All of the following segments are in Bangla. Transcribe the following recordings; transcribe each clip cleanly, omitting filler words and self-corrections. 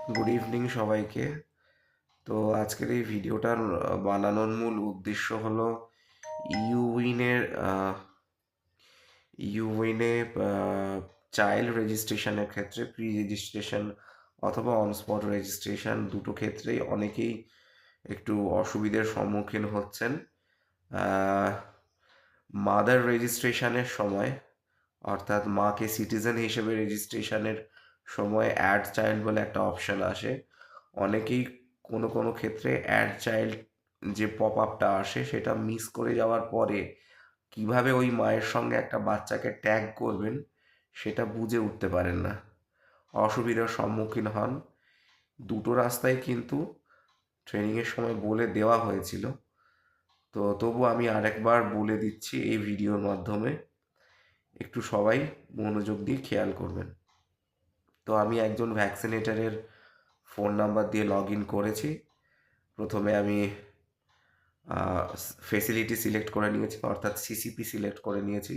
গুড ইভিনিং সবাইকে। তো আজকের এই ভিডিওটার বানানোর মূল উদ্দেশ্য হলো ইউইনের ইউইনে চাইল্ড রেজিস্ট্রেশনের ক্ষেত্রে প্রি রেজিস্ট্রেশন অথবা অন স্পট রেজিস্ট্রেশন দুটো ক্ষেত্রেই অনেকেই একটু অসুবিধার সম্মুখীন হচ্ছেন। মাদার রেজিস্ট্রেশনের সময়, অর্থাৎ মাকে সিটিজেন হিসেবে রেজিস্ট্রেশনের সময় অ্যাড চাইল্ড বলে একটা অপশান আসে। অনেকেই কোনো কোনো ক্ষেত্রে অ্যাড চাইল্ড যে পপ আপটা আসে সেটা মিস করে যাওয়ার পরে কিভাবে ওই মায়ের সঙ্গে একটা বাচ্চাকে ট্যাগ করবেন সেটা বুঝে উঠতে পারেন না, অসুবিধার সম্মুখীন হন। দুটো রাস্তায় কিন্তু ট্রেনিংয়ের সময় বলে দেওয়া হয়েছিল, তো তবু আমি আরেকবার বলে দিচ্ছি এই ভিডিওর মাধ্যমে, একটু সবাই মনোযোগ দিয়ে খেয়াল করবেন। তো আমি একজন ভ্যাকসিনেটারের ফোন নাম্বার দিয়ে লগ ইন করেছি। প্রথমে আমি ফেসিলিটি সিলেক্ট করে নিয়েছি, অর্থাৎ সিসিপি সিলেক্ট করে নিয়েছি,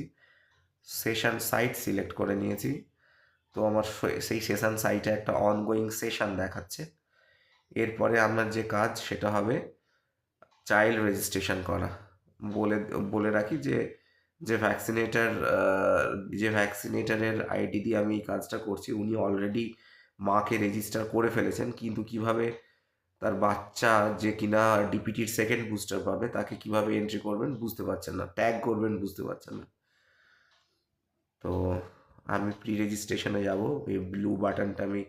সেশন সাইট সিলেক্ট করে নিয়েছি। তো আমার সেই সেশন সাইটে একটা অনগোয়িং সেশন দেখাচ্ছে। এরপরে আমার যে কাজ সেটা হবে চাইল্ড রেজিস্ট্রেশন করা। বলে বলে রাখি যে যে ভ্যাকসিনেটার যে ভ্যাকসিনেটারের আইডি দিয়ে আমি এই কাজটা করছি উনি অলরেডি মাকে রেজিস্টার করে ফেলেছেন, কিন্তু কিভাবে তার বাচ্চা যে কিনা ডিপিটির সেকেন্ড বুস্টার পাবে তাকে কিভাবে এন্ট্রি করবেন বুঝতে পারছেন না, ট্যাগ করবেন বুঝতে পারছেন না। তো আমি প্রি রেজিস্ট্রেশনে যাব, এই ব্লু বাটনটা আমি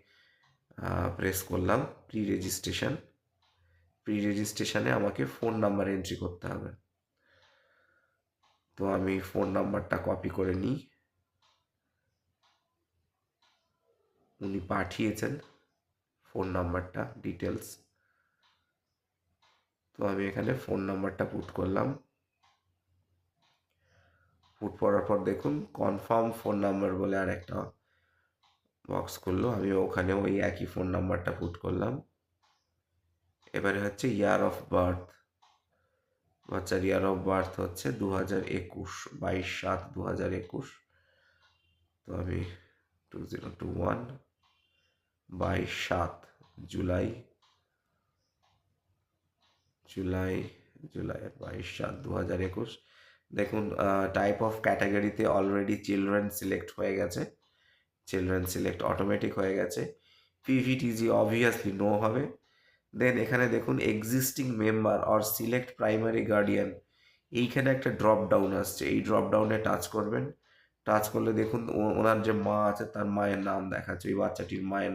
প্রেস করলাম। প্রি রেজিস্ট্রেশনে আমাকে ফোন নাম্বার এন্ট্রি করতে হবে। তো আমি ফোন নাম্বারটা কপি করে নিই, উনি পাঠিয়েছেন ফোন নাম্বারটা ডিটেলস। তো আমি এখানে ফোন নাম্বারটা পুট করলাম। পুট করার পর দেখুন কনফার্ম ফোন নাম্বার বলে আর একটা বক্স করলো, আমি ওখানে ওই একই ফোন নাম্বারটা পুট করলাম। এবারে হচ্ছে ইয়ার অফ বার্থ, বাচ্চার ইয়ার অফ বার্থ হচ্ছে 2021, 22/7/2021। তো আমি 2021 22/7 জুলাই জুলাই জুলাই 22/7/2021। দেখুন টাইপ অফ ক্যাটাগরিতে অলরেডি চিলড্রেন সিলেক্ট হয়ে গেছে, চিলড্রেন সিলেক্ট অটোমেটিক হয়ে গেছে। পিভিটিজি অবভিয়াসলি নো হবে। দেন এখানে দেখুন existing member or select primary guardian, এইখানে একটা ড্রপ ডাউন আসছে, এই ড্রপ ডাউনে টাচ করবেন। টাচ করলে দেখুন ওনার যে মা আছে তার মায়ের নাম দেখাচ্ছে, ওই বাচ্চাটির মায়ের